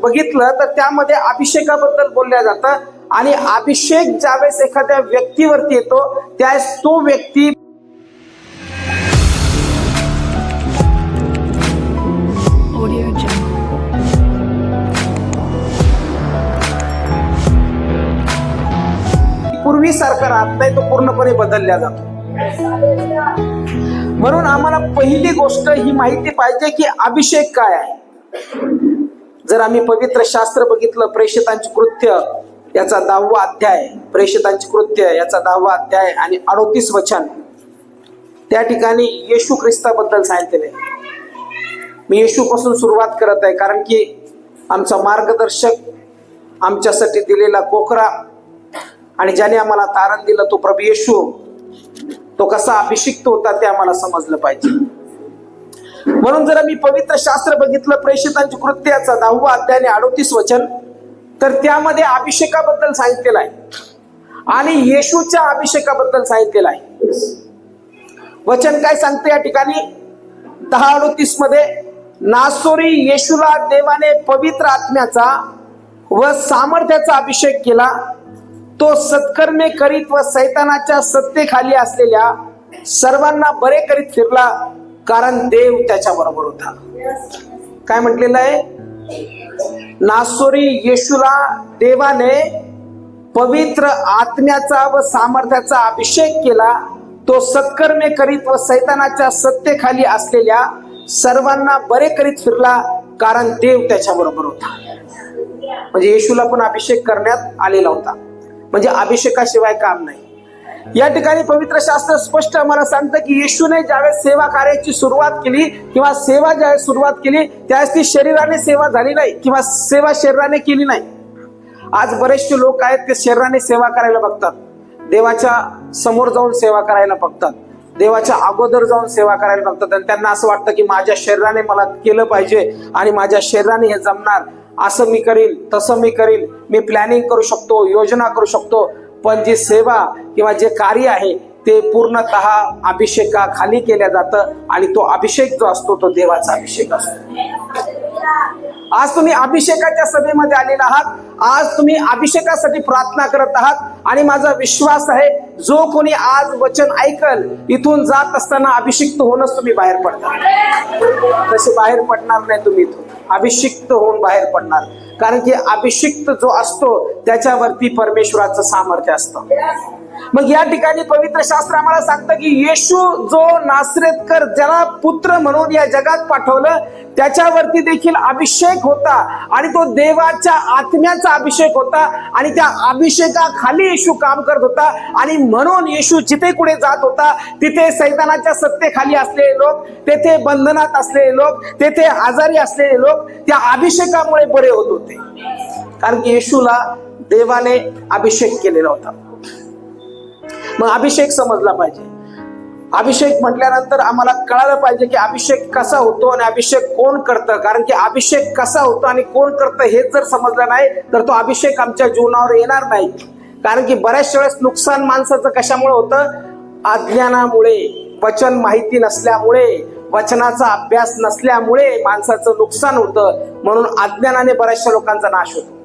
बघितलं तर त्यामध्ये अभिषेकाबद्दल बोलल्या जातं आणि अभिषेक ज्यावेळेस एखाद्या व्यक्तीवरती येतो त्यावेळेस तो व्यक्ती पूर्वीसारखा राहत नाही, तो पूर्णपणे बदलला जातो. म्हणून आम्हाला पहिली गोष्ट ही माहिती पाहिजे की अभिषेक काय आहे. जर आम्ही पवित्र शास्त्र बघितलं, प्रेषितांची कृत्य याचा 10वा अध्याय, प्रेषितांची कृत्य याचा 10वा अध्याय आणि 38 वचन, त्या ठिकाणी येशू ख्रिस्ताबद्दल सांगितलेले. मी येशू पासून सुरुवात करत आहे कारण की आमचा मार्गदर्शक, आमच्यासाठी दिलेला कोकरा आणि ज्याने आम्हाला तारण दिलं तो प्रभू येशू, तो कसा अभिषिक्त होता ते आम्हाला समजलं पाहिजे. म्हणून जर मी पवित्र शास्त्र बघितलं, प्रेषितांची कृत्य याचा 10वा अध्याय आणि 38 वचन, तर त्यामध्ये अभिषेकाबद्दल सांगितलेलं आहे आणि येशूच्या अभिषेकाबद्दल सांगितलेलं आहे. वचन काय सांगते या ठिकाणी 10:38 मध्ये, नासोरी येशूला देवाने पवित्र आत्म्याचा व सामर्थ्याचा अभिषेक केला. तो सत्कर्मे करीत व सैतानाच्या सत्तेखाली असलेल्या सर्वांना बरे करीत फिरला, कारण देव त्याच्या बरोबर होता. काय म्हटलेलं आहे? नासोरी येशूला देवाने पवित्र आत्म्याचा व सामर्थ्याचा अभिषेक केला. तो सत्कर्मे करीत व सैतानाच्या सत्तेखाली असलेल्या सर्वांना बरे करीत फिरला, कारण देव त्याच्या बरोबर होता. म्हणजे येशूला पण अभिषेक करण्यात आलेला होता. म्हणजे अभिषेकाशिवाय काम नाही. या ठिकाणी पवित्र शास्त्र स्पष्ट आम्हाला सांगतं की येशूने ज्यावेळेस सेवा कार्याची सुरुवात केली किंवा सेवा ज्यावेळेस सुरुवात केली त्यावेळेस ती शरीराने सेवा झाली नाही किंवा सेवा शरीराने केली नाही. आज बरेचसे लोक आहेत ते शरीराने सेवा करायला बघतात, देवाच्या समोर जाऊन सेवा करायला बघतात, देवाच्या अगोदर जाऊन सेवा करायला बघतात आणि त्यांना असं वाटतं की माझ्या शरीराने मला केलं पाहिजे आणि माझ्या शरीराने हे जमणार, असं मी करील, तसं मी करील, मी प्लॅनिंग करू शकतो, योजना करू शकतो. पण जी सेवा किंवा जे कार्य आहे ते पूर्णतः अभिषेकाखाली केल्या जातं आणि तो अभिषेक जो असतो तो देवाचा अभिषेक असतो. आज तुम्ही अभिषेकाच्या सभेमध्ये आलेला आहात, आज तुम्ही अभिषेकासाठी प्रार्थना करत आहात आणि माझा विश्वास आहे जो कोणी आज वचन ऐकल इथून जात असताना अभिषिक्त होऊनच तुम्ही बाहेर पडणार. तसे बाहेर पडणार नाही तुम्ही, इथून अभिषिक्त होऊन बाहेर पडणार. कारण की अभिषिक्त जो असतो त्याच्यावरती परमेश्वराचं सामर्थ्य असतं. मग या ठिकाणी पवित्र शास्त्र आम्हाला सांगतं की येशू जो नासरेतकर, ज्याला पुत्र म्हणून या जगात पाठवलं, त्याच्यावरती देखील अभिषेक होता आणि तो देवाच्या आत्म्याचा अभिषेक होता आणि त्या अभिषेकाखाली येशू काम करत होता. आणि म्हणून येशू जिथे कुठे जात होता तिथे सैतानाच्या सत्तेखाली असलेले लोक, तेथे बंधनात असलेले लोक, तेथे आजारी असलेले लोक त्या अभिषेकामुळे बरे होत होते. कारण की येशूला देवाने अभिषेक केलेला होता. मग अभिषेक समजला पाहिजे. अभिषेक म्हटल्यानंतर आम्हाला कळालं पाहिजे की अभिषेक कसा होतो आणि अभिषेक कोण करतं. कारण की अभिषेक कसा होतो आणि कोण करतं हे जर समजलं नाही तर तो अभिषेक आमच्या जीवनावर येणार नाही. कारण की बऱ्याचशा वेळेस नुकसान माणसाचं कशामुळे होतं? अज्ञानामुळे, वचन माहिती नसल्यामुळे, वचनाचा अभ्यास नसल्यामुळे माणसाचं नुकसान होतं. म्हणून अज्ञानाने बऱ्याचशा लोकांचा नाश होतो.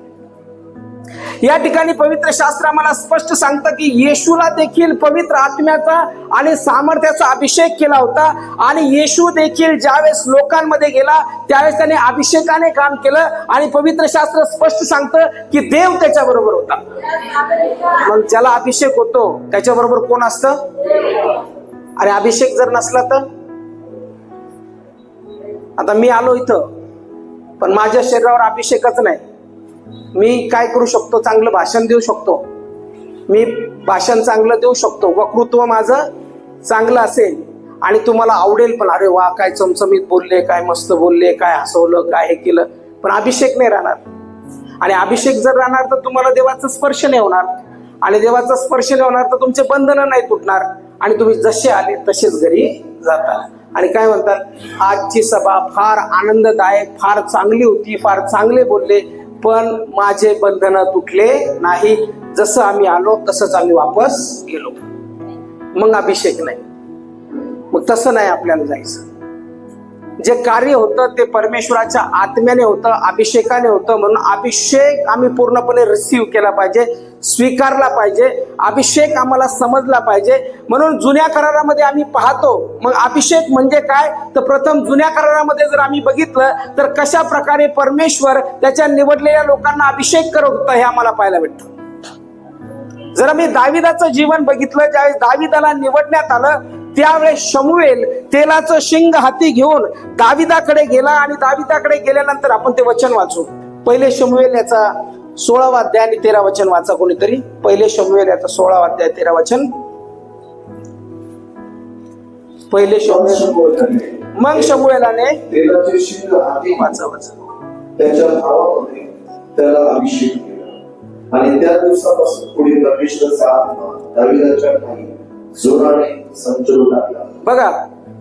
या ठिकाणी पवित्र शास्त्र आम्हाला स्पष्ट सांगतं की येशूला देखील पवित्र आत्म्याचा आणि सामर्थ्याचा अभिषेक केला होता आणि येशू देखील ज्यावेळेस लोकांमध्ये गेला त्यावेळेस त्याने अभिषेकाने काम केलं आणि पवित्र शास्त्र स्पष्ट सांगतं की देव त्याच्या बरोबर होता. मग ज्याला अभिषेक होतो त्याच्याबरोबर कोण असतं? अरे अभिषेक जर नसला तर? आता मी आलो इथं पण माझ्या शरीरावर अभिषेकच नाही. मी काय करू शकतो? चांगलं भाषण देऊ शकतो, मी भाषण चांगलं देऊ शकतो, वक्तृत्व माझं चांगलं असेल आणि तुम्हाला आवडेल पण, अरे वा काय चमचमीत बोलले, काय मस्त बोलले, काय हसवलं, काय हे केलं, पण अभिषेक नाही राहणार. आणि अभिषेक जर राहणार तर तुम्हाला देवाचा स्पर्श नाही होणार आणि देवाचा स्पर्श नाही होणार तर तुमचे बंधनं नाही तुटणार आणि तुम्ही जसे आले तसेच घरी जाता. आणि काय म्हणतात, आजची सभा फार आनंददायक, फार चांगली होती, फार चांगले बोलले, पण माझे बंधन तुटले नाही, जसं आम्ही आलो तसंच आम्ही वापस गेलो. मग अभिषेक नाही. मग तसं नाही आपल्याला जायचं. जे कार्य होतं ते परमेश्वराच्या आत्म्याने होतं, अभिषेकाने होतं. म्हणून अभिषेक आम्ही पूर्णपणे रिसीव्ह केला पाहिजे, स्वीकारला पाहिजे. अभिषेक आम्हाला समजला पाहिजे. म्हणून जुन्या करारामध्ये आम्ही पाहतो, मग अभिषेक म्हणजे काय, तर प्रथम जुन्या करारामध्ये जर आम्ही बघितलं तर कशा प्रकारे परमेश्वर त्याच्या निवडलेल्या लोकांना अभिषेक करत होता हे आम्हाला पाहायला भेटतं. जर आम्ही दाविदाचं जीवन बघितलं, ज्यावेळेस दाविदाला निवडण्यात आलं त्यावेळेस शमूएल तेलाचं शिंग हाती घेऊन दाविदाकडे गेला आणि दाविदाकडे गेल्यानंतर आपण ते वचन वाचू. पहिले शमूएल याचा 16वा अध्याय आणि 13 वचन वाचा कोणीतरी. पहिले शमूएल याचा 16वा अध्याय 13 वचन. पहिले शमूएल. मग शमूएलाने तेलाचे शिंग हाती वाचा वाचा त्याच्या भावामध्ये त्याला अभिषेक केला आणि त्या दिवसापासून पुढे परमेश्वराचा आत्मा दाविदाच्या ठाई जोराने संचरू लागला. बघा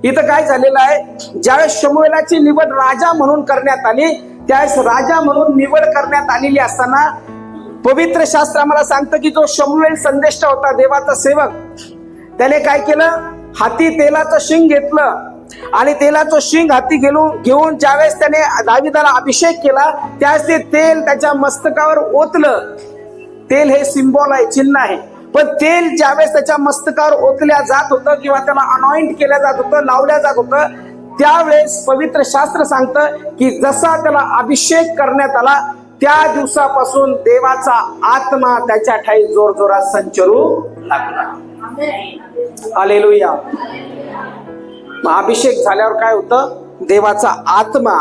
इथं काय झालेलं आहे, ज्यावेळेस शमूएलाची निवड राजा म्हणून करण्यात आली, त्यावेळेस राजा म्हणून निवड करण्यात आलेली असताना पवित्र शास्त्र आम्हाला सांगतं की जो शमूएल संदेष्टा होता, देवाचा सेवक, त्याने काय केलं, हाती तेलाचं शिंग घेतलं आणि तेलाचं शिंग हाती घेऊन ज्यावेळेस त्याने दाविदाला अभिषेक केला त्यावेळेस ते तेल त्याच्या मस्तकावर ओतलं. तेल हे सिम्बॉल आहे, चिन्ह आहे. पण तेल ज्यावेळेस त्याच्या मस्तकावर ओतल्या जात होतं किंवा त्याला अनॉइंट केल्या जात होतं, लावल्या जात होतं, त्यावेळेस पवित्र शास्त्र सांगतं की जसा त्याला अभिषेक करण्यात आला त्या दिवसापासून देवाचा आत्मा त्याच्या ठाई जोरजोरात संचरू लागला. हालेलुया. मग अभिषेक झाल्यावर काय होतं, देवाचा आत्मा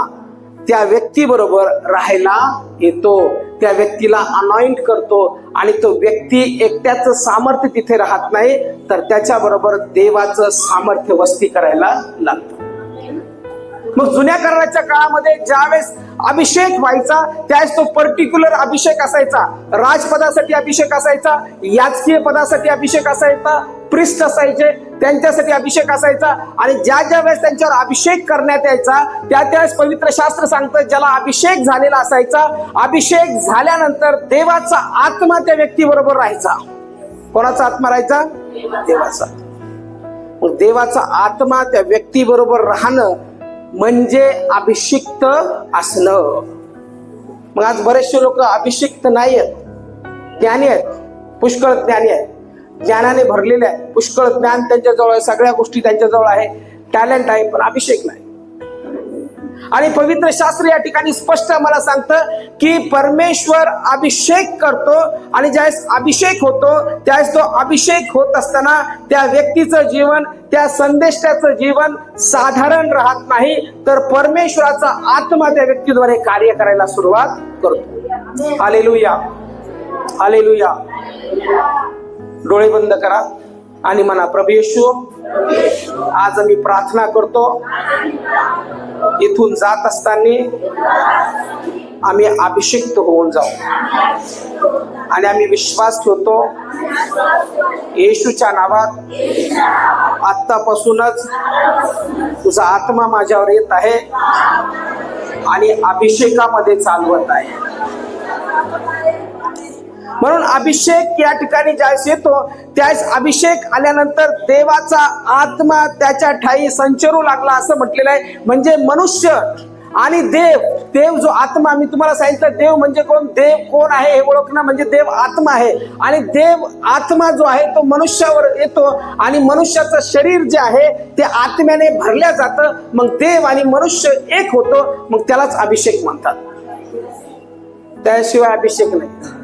त्या व्यक्तीबरोबर राहायला येतो, त्या व्यक्तीला अनॉइंट करतो आणि तो व्यक्ती एकट्याचं सामर्थ्य तिथे राहत नाही, तर त्याच्याबरोबर देवाचं सामर्थ्य वस्ती करायला लागतं. मग जुन्या कराराच्या काळामध्ये ज्यावेळेस अभिषेक व्हायचा त्यावेळेस तो पर्टिक्युलर अभिषेक असायचा. राजपदासाठी अभिषेक असायचा, याजकीय पदासाठी अभिषेक असायचा, प्रिस्ट असायचे त्यांच्यासाठी अभिषेक असायचा. आणि ज्या ज्या वेळेस त्यांच्यावर अभिषेक करण्यात यायचा त्या त्यावेळेस पवित्र शास्त्र सांगतं ज्याला अभिषेक झालेला असायचा, अभिषेक झाल्यानंतर देवाचा आत्मा त्या व्यक्ती बरोबर राहायचा. कोणाचा आत्मा राहायचा, देवाचा. मग देवाचा आत्मा त्या व्यक्ती बरोबर राहणं म्हणजे अभिषिक्त असणं. मग आज बरेचसे लोक अभिषिक्त नाही आहेत, ज्ञानी आहेत, पुष्कळ ज्ञानी आहेत, ज्ञानाने भरलेले आहे, पुष्कळ ज्ञान त्यांच्याजवळ आहे, सगळ्या गोष्टी त्यांच्याजवळ आहे, टॅलेंट आहे, पण अभिषेक नाही. आणि पवित्र शास्त्र या ठिकाणी स्पष्ट मला सांगतं की परमेश्वर अभिषेक करतो आणि ज्यावेळेस अभिषेक होतो त्यावेळेस तो अभिषेक होत असताना त्या व्यक्तीचं जीवन, त्या संदेष्टाचं जीवन साधारण राहत नाही, तर परमेश्वराचा आत्मा त्या व्यक्तीद्वारे कार्य करायला सुरुवात करतो. Hallelujah, hallelujah. डोळे बंद करा आणि म्हणा, प्रभू येशू, आज आम्ही प्रार्थना करतो, इथून जात असताना आम्ही अभिषिक्त होऊन जाऊ आणि आम्ही विश्वास ठेवतो येशूच्या नावात आत्तापासूनच तुझा आत्मा माझ्यावर येत आहे आणि अभिषेकामध्ये चालवत आहे. म्हणून अभिषेक या ठिकाणी ज्यावेळेस येतो त्यावेळेस अभिषेक आल्यानंतर देवाचा आत्मा त्याच्या ठाई संचरू लागला असं म्हटलेलं आहे. म्हणजे मनुष्य आणि देव जो आत्मा, मी तुम्हाला सांगितलं देव म्हणजे कोण, देव कोण आहे हे ओळखणं म्हणजे देव आत्मा आहे. आणि देव आत्मा जो आहे तो मनुष्यावर येतो आणि मनुष्याचं शरीर जे आहे ते आत्म्याने भरल्या जातं. मग देव आणि मनुष्य एक होतो, मग त्यालाच अभिषेक म्हणतात, त्याशिवाय अभिषेक नाही.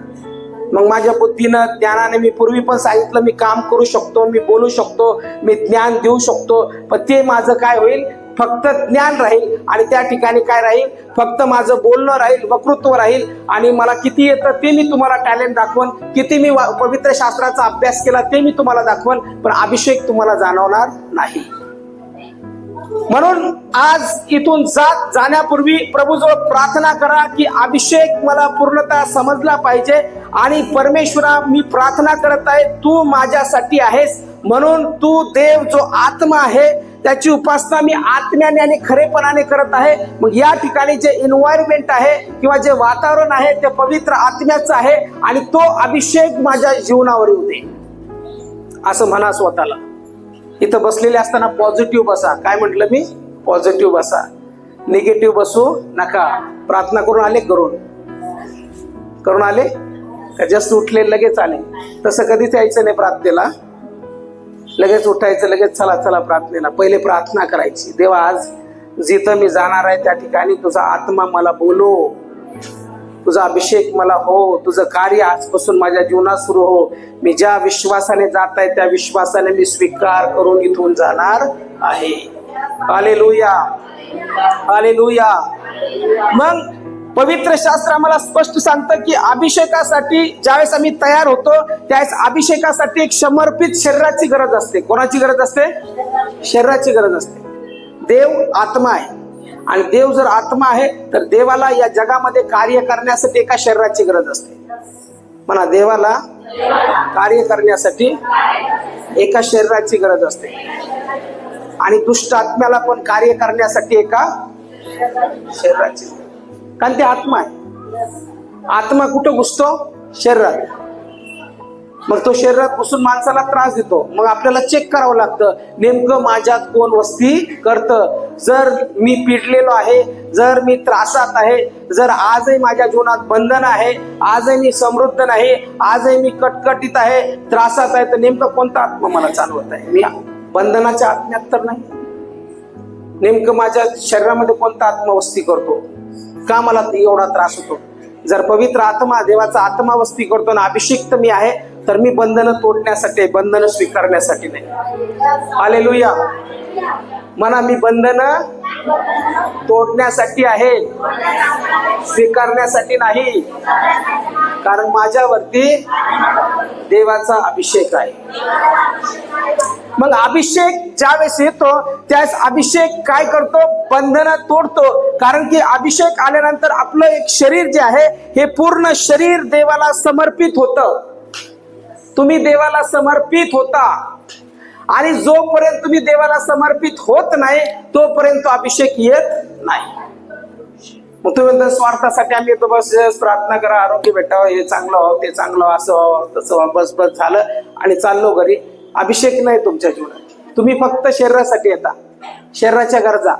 मग माझ्या बुद्धीनं, ज्ञानाने, मी पूर्वी पण सांगितलं, मी काम करू शकतो, मी बोलू शकतो, मी ज्ञान देऊ शकतो, पण ते माझं काय होईल, फक्त ज्ञान राहील. आणि त्या ठिकाणी काय राहील, फक्त माझं बोलणं राहील, वक्तृत्व राहील. आणि मला किती येतं ते मी तुम्हाला टॅलेंट दाखवण, किती मी पवित्र शास्त्राचा अभ्यास केला ते मी तुम्हाला दाखवण, पण अभिषेक तुम्हाला जाणवणार नाही. म्हणून आज इथून जाण्यापूर्वी प्रभूजवळ प्रार्थना करा की अभिषेक मला पूर्णतः समजला पाहिजे. आणि परमेश्वरा, मी प्रार्थना करत आहे, तू माझ्यासाठी आहेस, म्हणून तू देव जो आत्मा आहे त्याची उपासना मी आत्म्याने आणि खरेपणाने करत आहे. मग या ठिकाणी जे एन्व्हायरमेंट आहे किंवा जे वातावरण आहे ते पवित्र आत्म्याचं आहे आणि तो अभिषेक माझ्या जीवनावर येऊ दे असं म्हणा स्वतःला. इथं बसलेले असताना पॉझिटिव्ह बसा. काय म्हटलं मी, पॉझिटिव्ह बसा. निगेटिव्ह बसू नका. प्रार्थना करून आले, करून आले का जस्ट उठले लगेच आले? तसं कधीच यायचं नाही प्रार्थनेला. लगेच उठायचं, लगेच चला चला प्रार्थनेला. पहिले प्रार्थना करायची. देवा, आज जिथं मी जाणार आहे त्या ठिकाणी तुझा आत्मा मला बोलो, तुझा अभिषेक मला हो, तुझं कार्य आजपासून माझ्या जीवनात सुरू हो. मी ज्या विश्वासाने जात आहे त्या विश्वासाने मी स्वीकार करून इथून जाणार आहे. Hallelujah, hallelujah. मग पवित्र शास्त्र आम्हाला स्पष्ट सांगतं की अभिषेकासाठी ज्यावेळेस आम्ही तयार होतो त्यावेळेस अभिषेकासाठी एक समर्पित शरीराची गरज असते. कोणाची गरज असते? शरीराची गरज असते. देव आत्मा आहे आणि देव जर आत्मा आहे तर देवाला या जगामध्ये कार्य करण्यासाठी एका शरीराची गरज असते. म्हणा, देवाला कार्य करण्यासाठी एका शरीराची गरज असते आणि दुष्ट आत्म्याला पण कार्य करण्यासाठी एका शरीराची. कारण ते आत्मा आहे. आत्मा कुठं घुसतो? शरीरात. मग तो शरीरात घुसून माणसाला त्रास देतो. मग आपल्याला चेक करावं लागतं नेमकं माझ्यात कोण वस्ती करतं. जर मी पिडलेलो आहे, जर मी त्रासात आहे, जर आजही माझ्या जीवनात बंधन आहे, आजही मी समृद्ध नाही, आजही मी कटकटीत आहे, त्रासात आहे, तर नेमकं कोणता आत्मा मला चालवत आहे? मी बंधनाच्या आत्म्यात तर नाही. नेमकं माझ्या शरीरामध्ये कोणता आत्मा वस्ती करतो? का मला एवढा त्रास होतो? जर पवित्र आत्मा, देवाचा आत्मा वस्ती करतो ना, अभिषेक मी आहे, तर मी बंधनं तोडण्यासाठी, बंधनं स्वीकारण्यासाठी नाही. हालेलुया. म्हणा, मी बंधनं तोडण्यासाठी आहे, स्वीकारण्यासाठी नाही. कारण माझ्यावरती देवाचा अभिषेक आहे. मग अभिषेक ज्यावेळेस येतो त्यावेळेस अभिषेक काय करतो? बंधनं तोडतो. कारण की अभिषेक आल्यानंतर आपलं एक शरीर जे आहे हे पूर्ण शरीर देवाला समर्पित होतं. तुम्ही देवाला समर्पित होता आणि जोपर्यंत तुम्ही देवाला समर्पित होत नाही तोपर्यंत अभिषेक येत नाही. मग तुम्ही स्वार्थासाठी आम्ही येतो, बस प्रार्थना करा, आरोग्य भेटावं, हे चांगलं व्हावं, ते चांगलं व्हावं, असं व्हावं, तसं व्हावं, बस बस झालं आणि चाललो घरी. अभिषेक नाही तुमच्या जीवनात. तुम्ही फक्त शरीरासाठी येता. शरीराच्या गरजा,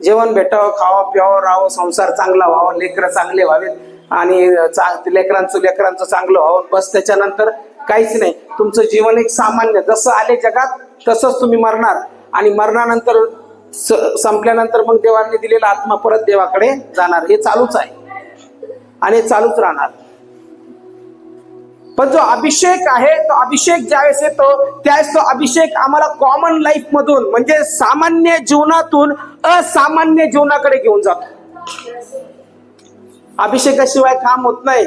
जेवण भेटावं, खावं प्यावं, राहावं, संसार चांगला व्हावं, लेकरं चांगले व्हावेत आणि लेकरांचं चांगलं व्हावं, बस. त्याच्यानंतर काहीच नाही. तुमचं जीवन एक सामान्य, जसं आले जगात तसंच तुम्ही मरणार आणि मरणानंतर संपल्यानंतर मग देवाने दिलेला आत्मा परत देवाकडे जाणार. हे चालूच आहे आणि हे चालूच राहणार. पण जो अभिषेक आहे तो अभिषेक ज्यावेळेस येतो त्यावेळेस तो अभिषेक आम्हाला कॉमन लाईफ मधून, म्हणजे सामान्य जीवनातून असामान्य जीवनाकडे घेऊन जातो. अभिषेकाशिवाय काम होत नाही,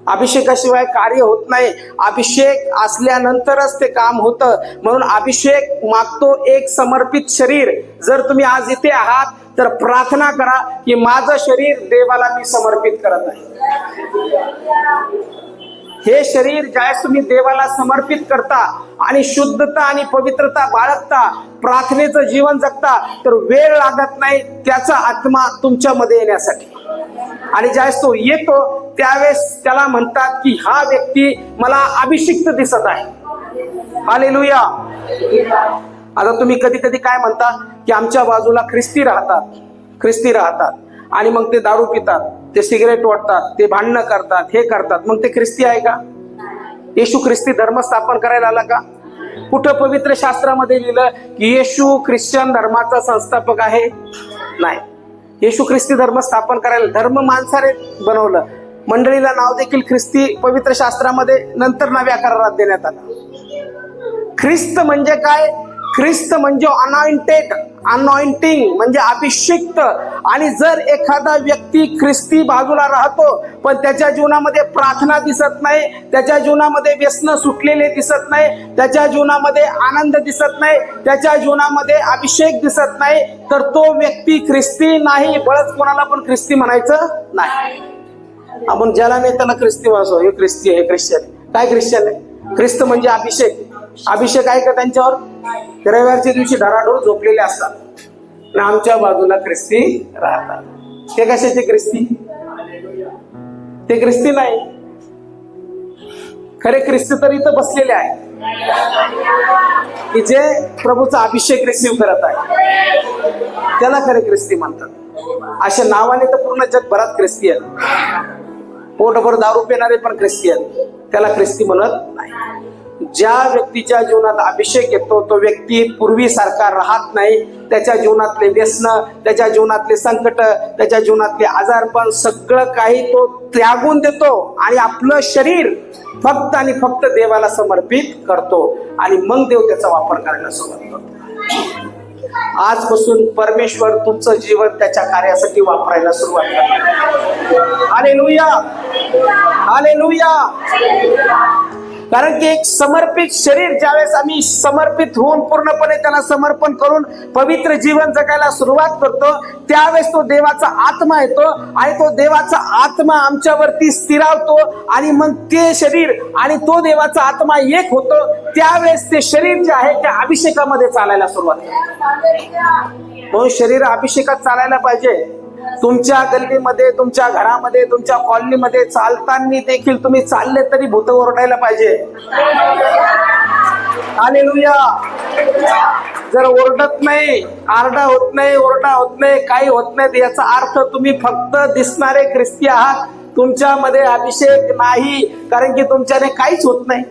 अभिषेकाशिवाय कार्य होत नाही. अभिषेक असल्यानंतरच ते काम होतं. म्हणून अभिषेक मागतो एक समर्पित शरीर. जर तुम्ही आज इथे आहात तर प्रार्थना करा की माझं शरीर देवाला मी समर्पित करत आहे. हे शरीर ज्यावेळेस तुम्ही देवाला समर्पित करता आणि शुद्धता आणि पवित्रता बाळगता, प्रार्थनेचं जीवन जगता, तर वेळ लागत नाही त्याचा आत्मा तुमच्यामध्ये येण्यासाठी. आणि ज्यावेळेस तो येतो त्यावेळेस त्याला म्हणतात की हा व्यक्ती मला अभिषिक्त दिसत आहे. हालेलुया. आता तुम्ही कधी कधी काय म्हणता की आमच्या बाजूला ख्रिस्ती राहतात आणि मग ते दारू पितात, ते सिगरेट ओढतात, ते भांडणं करतात, हे करतात. मग ते ख्रिस्ती आहे का? येशू ख्रिस्ती धर्म स्थापन करायला आला का? कुठं पवित्र शास्त्रामध्ये लिहिलं की येशू ख्रिश्चन धर्माचा संस्थापक आहे? नाही. येशू ख्रिस्ती धर्म स्थापन करायला, धर्म माणसाने बनवलं. मंडळीला नाव देखील ख्रिस्ती पवित्र शास्त्रामध्ये नंतर नव्या करारात देण्यात आलं. ख्रिस्त म्हणजे काय? ख्रिस्त म्हणजे अनॉइंटिंग म्हणजे अभिषिक्त. आणि जर एखादा व्यक्ती ख्रिस्ती बाजूला राहतो पण त्याच्या जीवनामध्ये प्रार्थना दिसत नाही, त्याच्या जीवनामध्ये व्यसन सुटलेले दिसत नाही, त्याच्या जीवनामध्ये आनंद दिसत नाही, त्याच्या जीवनामध्ये अभिषेक दिसत नाही, तर तो व्यक्ती ख्रिस्ती नाही. बळच कोणाला पण ख्रिस्ती म्हणायचं नाही. आपण ज्याला नाही त्याला ख्रिस्ती वाचो, हे ख्रिस्ती आहे, ख्रिश्चन. काय ख्रिश्चन आहे? ख्रिस्त म्हणजे अभिषेक. अभिषेक आहे का त्यांच्यावर? रविवारच्या दिवशी धडाडोळ झोपलेले असतात आणि आमच्या बाजूला ख्रिस्ती राहतात. ते कशाचे ख्रिस्ती? ते ख्रिस्ती नाही. खरे ख्रिस्ती तर इथं बसलेले आहे की जे प्रभूचा अभिषेक रिसीव्ह करत आहे. त्याला खरे ख्रिस्ती म्हणतात. अशा नावाने तर पूर्ण जगभरात ख्रिस्ती आहेत. पोटभर दारू पिणारे पण ख्रिस्ती आहेत, त्याला ख्रिस्ती म्हणत नाही. ज्या व्यक्तीच्या जीवनात अभिषेक येतो तो व्यक्ती पूर्वीसारखा राहत नाही. त्याच्या जीवनातले व्यसन, त्याच्या जीवनातले संकट, त्याच्या जीवनातले आजारपण सगळं काही तो त्यागून देतो आणि आपलं शरीर फक्त आणि फक्त देवाला समर्पित करतो आणि मग देव त्याचा वापर करायला सुरुवात करतो. आजपासून परमेश्वर तुमचं जीवन त्याच्या कार्यासाठी वापरायला सुरुवात करतो. Hallelujah, hallelujah. कारण की एक समर्पित शरीर ज्यावेळेस आम्ही समर्पित होऊन पूर्णपणे त्याला समर्पण करून पवित्र जीवन जगायला सुरुवात करतो, त्यावेळेस तो देवाचा आत्मा येतो आणि तो देवाचा आत्मा आमच्यावरती स्थिरावतो आणि मग ते शरीर आणि तो देवाचा आत्मा एक होतो. त्यावेळेस ते शरीर जे आहे त्या अभिषेकामध्ये चालायला सुरुवात करतो. तो शरीर अभिषेकात चालायला पाहिजे. तुमच्या गल्लीमध्ये, तुमच्या घरामध्ये, तुमच्या कॉलनीमध्ये चालताना देखील तुम्ही चालले तरी भूत ओरडायला पाहिजे. हालेलुया. जर ओरडत नाही, आरडा होत नाही, ओरडा होत नाही, काही होत नाही, याचा अर्थ तुम्ही फक्त दिसणारे ख्रिस्ती आहात. तुमच्यामध्ये अभिषेक नाही, कारण की तुमच्याने काहीच होत नाही.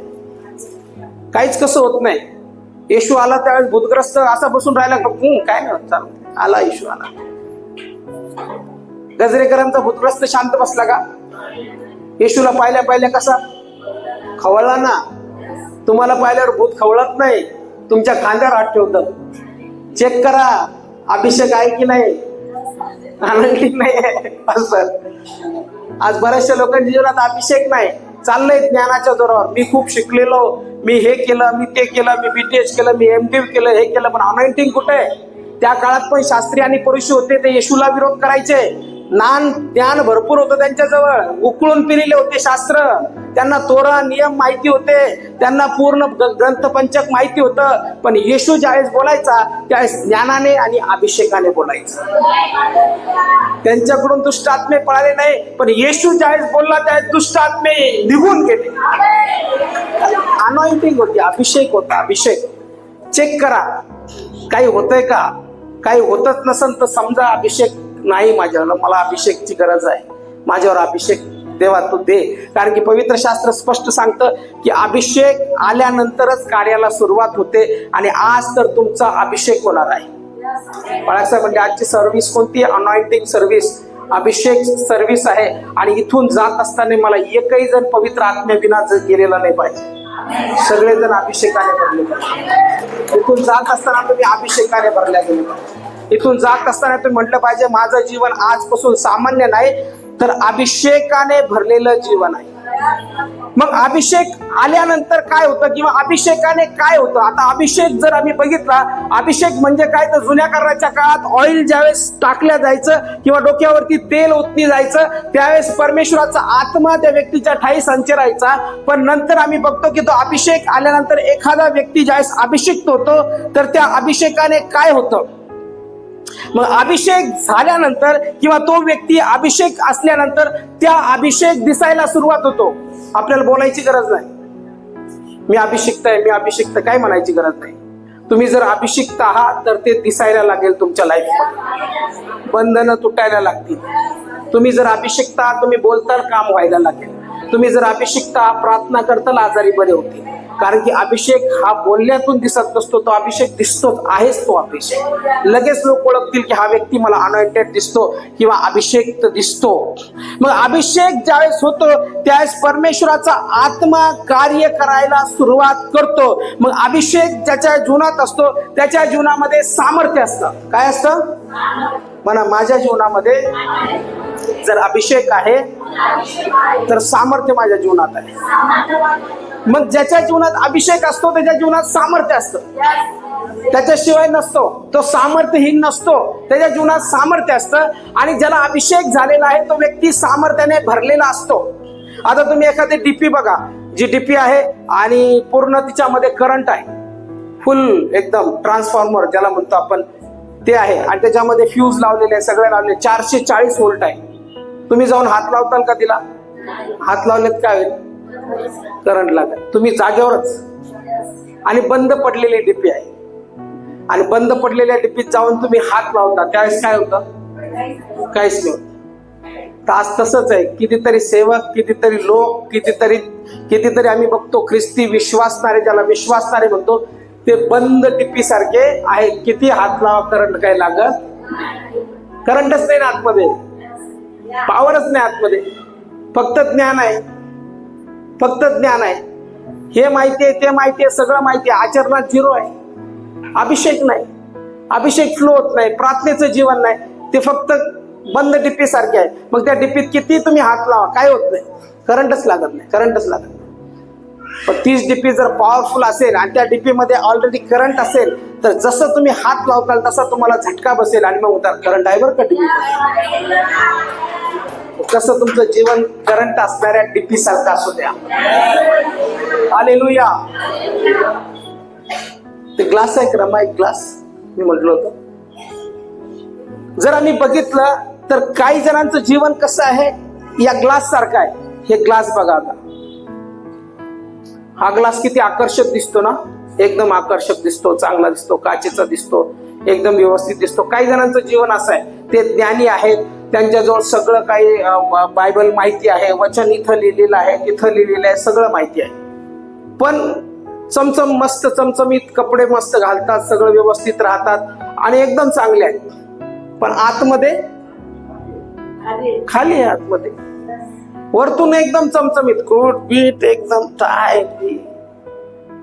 काहीच कसं होत नाही. येशू आला त्यावेळेस भूतग्रस्त असा बसून राहिला, काय नाही चालू, आला येशू आला. गजरेकरांचा भूतग्रस्त शांत बसला का? येशूला पाहिल्या पाहिल्या कसा खवळला ना. तुम्हाला पाहिल्यावर भूत खवळत नाही, तुमच्या खांद्यावर हात ठेवतं. चेक करा अभिषेक आहे की नाही, आनंदी नाही. असं आज बऱ्याचशा लोकांच्या जीवनात अभिषेक नाही, चाललंय ज्ञानाच्या जोरावर. मी खूप शिकलेलो, मी हे केलं, मी ते केलं, मी BTH केलं, मी MDiv केलं, हे केलं, पण अनॉइंटिंग कुठे? त्या काळात पण शास्त्री आणि पुरुष होते, ते येशूला विरोध करायचे. ज्ञान भरपूर होतं त्यांच्याजवळ, उकळून पिलेले होते शास्त्र, त्यांना तोरा नियम माहिती होते, त्यांना पूर्ण ग्रंथ पंचक माहिती होतं. पण येशू ज्यावेळेस बोलायचा त्यावेळेस ज्ञानाने आणि अभिषेकाने बोलायचं. त्यांच्याकडून दुष्ट आत्मे पळाले नाही, पण येशू ज्यावेळेस बोलला त्यावेळेस दुष्ट आत्मे निघून गेले. अनॉइंटिंग होती, अभिषेक होता. अभिषेक चेक करा काही होतंय का. काही होतच नसेल तर समजा अभिषेक नाही माझ्यावर, मला अभिषेकची गरज आहे, माझ्यावर अभिषेक देवा तू दे. कारण की पवित्र शास्त्र स्पष्ट सांगतं की अभिषेक आल्यानंतरच कार्याला सुरुवात होते आणि आज तर तुमचा अभिषेक होणार आहे. बाळासाहेब म्हणजे आजची सर्व्हिस कोणती? अनॉइंटिंग सर्व्हिस, अभिषेक सर्व्हिस आहे. आणि इथून जात असताना मला एकही जण पवित्र आत्म्याविना गेलेला नाही पाहिजे. सगळेजण अभिषेकाने भरले पाहिजे. इथून जात असताना तुम्ही अभिषेकाने भरल्या गेले पाहिजे. इथून जात असताना तुम्ही म्हटलं पाहिजे माझं जीवन आजपासून सामान्य नाही तर अभिषेकाने भरलेलं जीवन आहे. मग अभिषेक आल्यानंतर काय होतं किंवा अभिषेकाने काय होतं? आता अभिषेक जर आम्ही बघितला, अभिषेक म्हणजे काय तर जुन्या कराराच्या काळात ऑइल ज्यावेळेस टाकल्या जायचं किंवा डोक्यावरती तेल ओतली जायचं त्यावेळेस परमेश्वराचा आत्मा त्या व्यक्तीच्या ठायी संचरायचा. पण नंतर आम्ही बघतो की तो अभिषेक आल्यानंतर एखादा व्यक्ती ज्यावेळेस अभिषिक्त होतो तर त्या अभिषेकाने काय होतं? मग अभिषेक झाल्यानंतर किंवा तो व्यक्ती अभिषेक असल्यानंतर त्या अभिषेक दिसायला सुरुवात होतो. आपल्याला बोलायची गरज नाही, मी अभिषिक्त आहे, मी अभिषिक्त, काय म्हणायची गरज नाही. तुम्ही जर अभिषिक्त आहात तर ते दिसायला लागेल तुमच्या लाईफमध्ये. बंधनं तुटायला लागतील. तुम्ही जर अभिषिक्त आहात तुम्ही बोलताल काम व्हायला लागेल. तुम्ही जर अभिषिक्त आहात प्रार्थना करताल आजारी बरे होतील. कारण की अभिषेक हा बोलण्यातून दिसत नसतो, तो अभिषेक दिसतोच आहेच. तो अभिषेक लगेच लोक ओळखतील की हा व्यक्ती मला अनॉइंटेड दिसतो किंवा अभिषेक दिसतो. मग अभिषेक ज्यावेळेस होतो त्यावेळेस परमेश्वराचा आत्मा कार्य करायला सुरुवात करतो. मग अभिषेक ज्याच्या जीवनात असतो त्याच्या जीवनामध्ये सामर्थ्य असतं. काय असतं म्हणा? माझ्या जीवनामध्ये जर अभिषेक आहे तर सामर्थ्य माझ्या जीवनात आहे. मग ज्याच्या जीवनात अभिषेक असतो त्याच्या जीवनात सामर्थ्य असतं. त्याच्याशिवाय नसतो, तो सामर्थ्यहीन नसतो. त्याच्या जीवनात सामर्थ्य असतं आणि ज्याला अभिषेक झालेला आहे तो व्यक्ती सामर्थ्याने भरलेला असतो. आता तुम्ही एखादी डीपी बघा, जी डीपी आहे आणि पूर्ण तिच्यामध्ये करंट आहे, फुल एकदम ट्रान्सफॉर्मर ज्याला म्हणतो आपण ते आहे आणि त्याच्यामध्ये फ्यूज लावलेले आहे, सगळे लावले, 440 व्होल्ट आहे. तुम्ही जाऊन हात लावताल का तिला? हात लावलेत काय होईल? करंट लागेल. तुम्ही जागेवरच. आणि बंद पडलेली डीपी आहे. आणि बंद पडलेल्या डिपीत जाऊन तुम्ही हात लावता त्यावेळेस काय होतं? काहीच नाही होत. तर आज तसंच आहे. कितीतरी सेवक, कितीतरी लोक, कितीतरी आम्ही बघतो ख्रिस्ती विश्वासणारे, ज्याला विश्वासणारे म्हणतो, ते बंद टिपी सारखे आहेत. किती हात लावा, करंट काय लागत? करंटच नाही ना आतमध्ये, पावरच नाही आतमध्ये. फक्त ज्ञान आहे, फक्त ज्ञान आहे. हे माहिती आहे, ते माहिती आहे, सगळं माहिती आहे, आचरणात झिरो आहे. अभिषेक नाही, अभिषेक फ्लो होत नाही, प्रार्थनेचं जीवन नाही. ते फक्त बंद डिपी सारखे आहे. मग त्या डिपीत किती तुम्ही हात लावा, काय होत नाही, करंटच लागत नाही, करंटच लागत नाही. पण तीच डिपी जर पॉवरफुल असेल आणि त्या डिपीमध्ये ऑलरेडी करंट असेल, तर जसं तुम्ही हात लावताल तसा तुम्हाला झटका बसेल आणि मग उतार करंट आहे बरं का डिपी. कसं तुमचं जीवन करंट असणाऱ्या डिपी सारखं असू द्या. हालेलुया. ते ग्लास आहे का, एक ग्लास मी म्हटलं होतं. जर आम्ही बघितलं तर काही जणांचं जीवन कसं आहे, या ग्लास सारखं आहे. हे ग्लास बघा आता, हा ग्लास किती आकर्षक दिसतो ना, एकदम आकर्षक दिसतो, चांगला दिसतो, काचेचा दिसतो, एकदम व्यवस्थित दिसतो. काही जणांचं जीवन असं आहे, ते ज्ञानी आहेत, त्यांच्याजवळ सगळं काही बायबल माहिती आहे, वचन इथं लिहिलेलं आहे, तिथं लिहिलेलं आहे, सगळं माहिती आहे. पण चमचम मस्त चमचमीत कपडे मस्त घालतात, सगळं व्यवस्थित राहतात आणि एकदम चांगले आहेत. पण आतमध्ये खाली आहे. आतमध्ये वरतून एकदम चमचमीत, कोट बीट एकदम tight.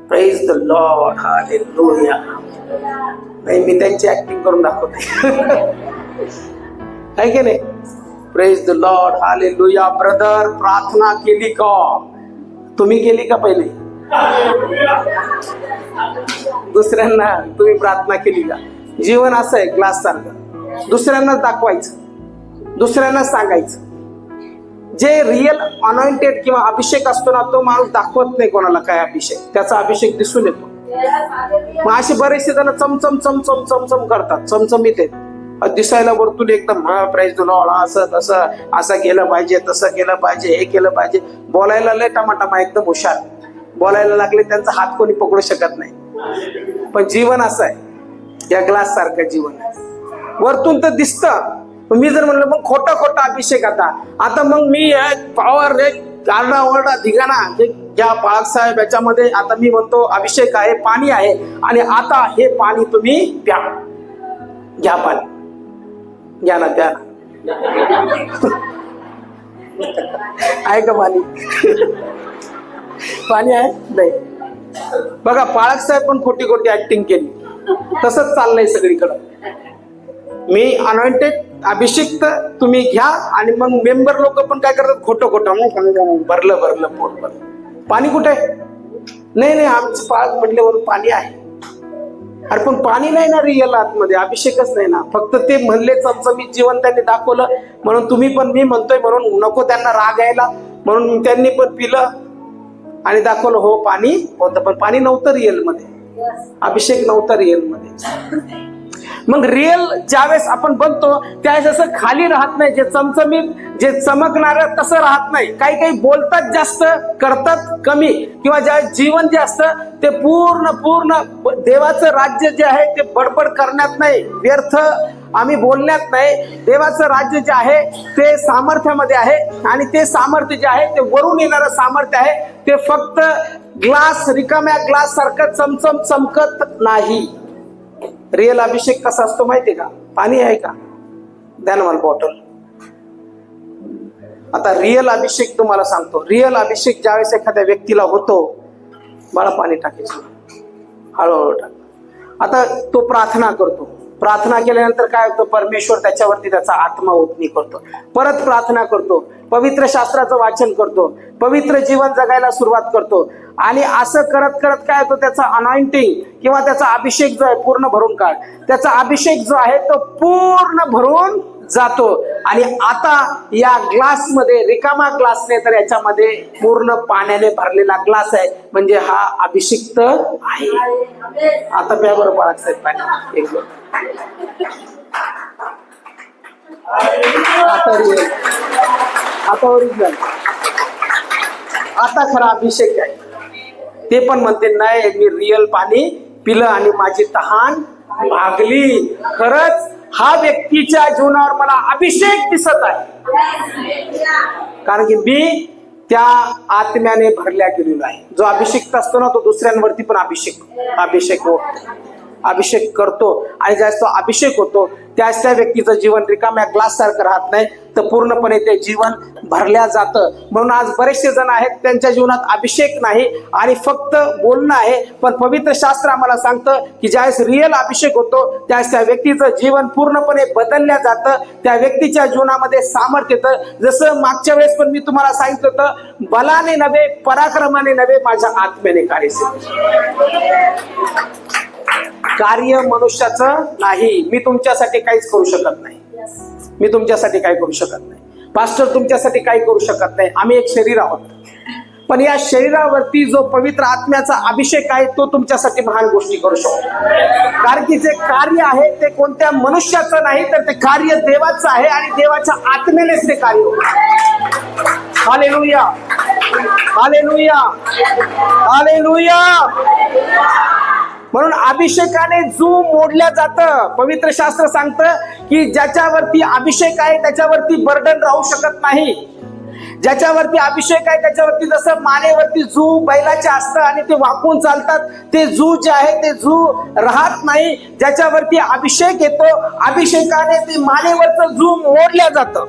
Praise the Lord, hallelujah. नाही, मी त्यांची ऍक्टिंग करून दाखवते आहे की नाही? Praise the Lord, hallelujah. Brother, प्रार्थना केली का? तुम्ही केली का पहिले? दुसऱ्यांना तुम्ही प्रार्थना केली का? जीवन असं आहे ग्लास सारखं, दुसऱ्यांना दाखवायचं, दुसऱ्यांना सांगायचं. जे रिअल अनॉइंटेड किंवा अभिषेक असतो ना, तो माणूस दाखवत नाही कोणाला काय अभिषेक, त्याचा अभिषेक दिसून येतो. मग असे बरेचसे जण चमचम चमचम चमचम करतात, चमचमीत आहेत, दिसायला वरतून एकदम प्राइज द लॉर्ड, असं तसं, असं केलं पाहिजे, तसं केलं पाहिजे, हे केलं पाहिजे. बोलायला लय टमाटमा, एकदम हुशार. बोलायला लागले त्यांचा हात कोणी पकडू शकत नाही. पण जीवन असं आहे, या ग्लास सारखं जीवन आहे. वरतून तर दिसतं. मी जर म्हणलं मग खोटा खोटा अभिषेक, आता मग मी पॉवर, आरडा ओरडा धिगाणा, या बाळासाहेब याच्यामध्ये आता मी म्हणतो अभिषेक आहे, पाणी आहे, आणि आता हे पाणी तुम्ही प्या, घ्या पाणी, घ्या ना, द्या ना. आहे का पाणी? पाणी आहे नाही. बघा, बाळासाहेब पण खोटी खोटी ऍक्टिंग केली. तसंच चाललंय सगळीकडं. मी अनॉइंटेड, अभिषिक्त तुम्ही घ्या, आणि मग मेंबर लोक पण काय करतात, खोटं खोटं, भरलं भरलं पोट भरलं. पाणी कुठे? नाही, आमचं पाळत म्हटल्यावर पाणी आहे. अरे पण पाणी नाही ना रिअल आतमध्ये, अभिषेकच नाही ना. फक्त ते म्हणले चमचमीत जीवन त्यांनी दाखवलं म्हणून तुम्ही पण, मी म्हणतोय म्हणून नको त्यांना राग यायला, म्हणून त्यांनी पण पिलं आणि दाखवलं हो पाणी होतं, पण पाणी नव्हतं रिअल मध्ये, अभिषेक नव्हता रिअल मध्ये. मग रिअल ज्यावेळेस आपण बनतो त्यावेळेस असं खाली राहत नाही, जे चमचमीत, जे चमकणार तसं राहत नाही. काही काही बोलतात जास्त, करतात कमी, किंवा ज्या जीवन जे असतं ते पूर्ण देवाचं राज्य जे आहे ते बडबड करण्यात नाही, व्यर्थ आम्ही बोलण्यात नाही. देवाचं राज्य जे आहे ते सामर्थ्यामध्ये आहे, आणि ते सामर्थ्य जे आहे ते वरून येणारं सामर्थ्य आहे. ते फक्त ग्लास, रिकाम्या ग्लास सारखं चमचम चमकत नाही. रिअल अभिषेक कसा असतो माहितीये का? पाणी आहे का? द्या ना मला बॉटल. आता रिअल अभिषेक तुम्हाला सांगतो. रिअल अभिषेक ज्यावेळेस एखाद्या व्यक्तीला होतो, मला पाणी टाकायचं, हळूहळू टाक. आता तो प्रार्थना करतो. प्रार्थना केल्यानंतर काय होतं, परमेश्वर त्याच्यावरती त्याचा आत्मा ओतणी करतो. परत प्रार्थना करतो, पवित्र शास्त्राचं वाचन करतो, पवित्र जीवन जगायला सुरुवात करतो. आणि असं करत करत काय होतं, त्याचा अनॉइंटिंग किंवा त्याचा अभिषेक जो आहे पूर्ण भरून काढ, त्याचा अभिषेक जो आहे तो पूर्ण भरून जातो. आणि आता या ग्लासमध्ये, रिकामा ग्लास नाही तर याच्यामध्ये पूर्ण पाण्याने भरलेला ग्लास आहे, म्हणजे हा अभिषिक्त आहे. आता प्या बरं बाळासाहेब पाणी, एक आता ओरिजिनल, आता खरा अभिषेक आहे. ते पण म्हणते नाही, मी रिअल पाणी पिलं आणि माझी तहान भागली. खरंच हा व्यक्तीच्या जीवनावर मला अभिषेक दिसत आहे, कारण की मी त्या आत्म्याने भरल्या गेलेलो आहे. जो अभिषेक असतो ना, तो दुसऱ्यांवरती पण अभिषेक करतो. आणि ज्यावेळेस तो अभिषेक होतो त्याच त्या व्यक्तीचं जीवन रिकाम्या ग्लास सारखं राहत नाही, तर पूर्णपणे ते जीवन भरल्या जातं. म्हणून आज बरेचसे जण आहेत, त्यांच्या जीवनात अभिषेक नाही आणि फक्त बोलणं आहे. पण पवित्र शास्त्र आम्हाला सांगतं की ज्यावेळेस रिअल अभिषेक होतो त्यावेळेस त्या व्यक्तीचं जीवन पूर्णपणे बदलल्या जातं. त्या व्यक्तीच्या जीवनामध्ये सामर्थ्य येतं. जसं मागच्या वेळेस पण मी तुम्हाला सांगितलं होतं, बलाने नव्हे पराक्रमाने नव्हे माझ्या आत्म्याने कार्य कार्य मनुष्याचं नाही. मी तुमच्यासाठी काहीच करू शकत नाही. मी तुमच्यासाठी काही करू शकत नाही. पास्टर तुमच्यासाठी काही करू शकत नाही. आम्ही एक शरीर आहोत. पण या शरीरावरती जो पवित्र आत्म्याचा अभिषेक आहे तो तुमच्यासाठी महान गोष्टी करू शकतो. कारण की जे कार्य आहे ते कोणत्या मनुष्याचं नाही, तर ते कार्य देवाचं आहे आणि देवाच्या आत्म्यानेच ते कार्य होतं. Hallelujah, hallelujah, hallelujah. म्हणून अभिषेकाने जू मोडल्या जातं. पवित्र शास्त्र सांगतं की ज्याच्यावरती अभिषेक आहे त्याच्यावरती बर्डन राहू शकत नाही. ज्याच्यावरती अभिषेक आहे त्याच्यावरती जसं मानेवरती जू बैलाचे असतं आणि ते वाकून चालतात, ते जू जे आहे ते जू राहत नाही. ज्याच्यावरती अभिषेक येतो, अभिषेकाने ते मानेवरचं जू मोडल्या जातं.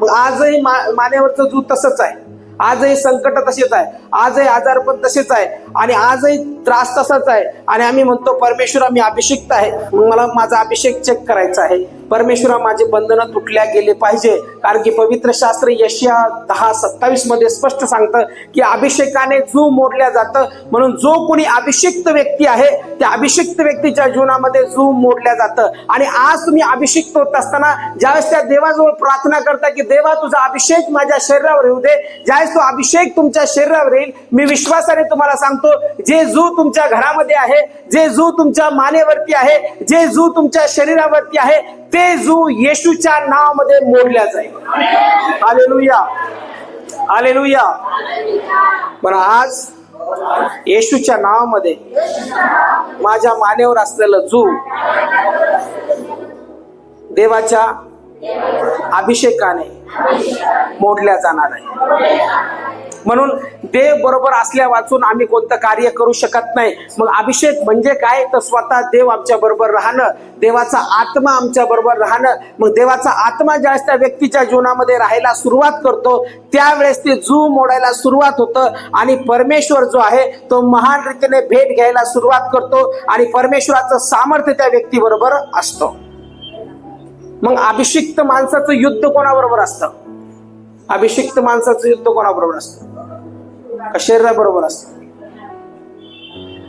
मग आजही मानेवरचं जू तसंच आहे. आजही संकट तसेच आहे, आजही आजारपण तसेच आहे आणि आजही त्रास तसाच आहे. आणि आम्ही म्हणतो परमेश्वरा मी अभिषिक्त आहे, मला माझा अभिषेक चेक करायचा आहे. परमेश्वरा माझे बंधनं तुटल्या गेले पाहिजे. कारण की पवित्र शास्त्र यशया 10:27 मध्ये स्पष्ट सांगतं की अभिषेकाने जू मोडल्या जातं. म्हणून जो कोणी अभिषिक्त व्यक्ती आहे त्या अभिषिक्त व्यक्तीच्या जीवनामध्ये जू मोडल्या जातं. आणि आज तुम्ही अभिषिक्त होत असताना ज्यावेळेस त्या देवाजवळ प्रार्थना करता की देवा तुझा अभिषेक माझ्या शरीरावर येऊ दे, ज्यावेळेस तो अभिषेक तुमच्या शरीरावर येईल, मी विश्वासाने तुम्हाला सांगतो जे जू तुमच्या घरामध्ये आहे, जे जू तुमच्या मानेवरती आहे, जे जू तुमच्या शरीरावरती आहे, ते जू येशूच्या नावामध्ये मोडल्या जाईल. Hallelujah, hallelujah. पण आज येशूच्या नावामध्ये माझ्या मानेवर असलेलं जू देवाच्या अभिषेकाने मोडल्या जाणार आहे. म्हणून देव बरोबर असल्या वाचून आम्ही कोणतं कार्य करू शकत नाही. मग अभिषेक म्हणजे काय, तर स्वतः देव आमच्या बरोबर राहणं, देवाचा आत्मा आमच्या बरोबर राहणं. मग देवाचा आत्मा ज्यावेळेस त्या व्यक्तीच्या जीवनामध्ये राहायला सुरुवात करतो त्यावेळेस ते जू मोडायला सुरुवात होतं आणि परमेश्वर जो आहे तो महान रीतीने भेट घ्यायला सुरुवात करतो आणि परमेश्वराचं सामर्थ्य त्या व्यक्तीबरोबर असतं. मग अभिषिक्त माणसाचं युद्ध कोणाबरोबर असतं? अभिषिक्त माणसाचं युद्ध कोणाबरोबर असतं? शरीराबरोबर असतं.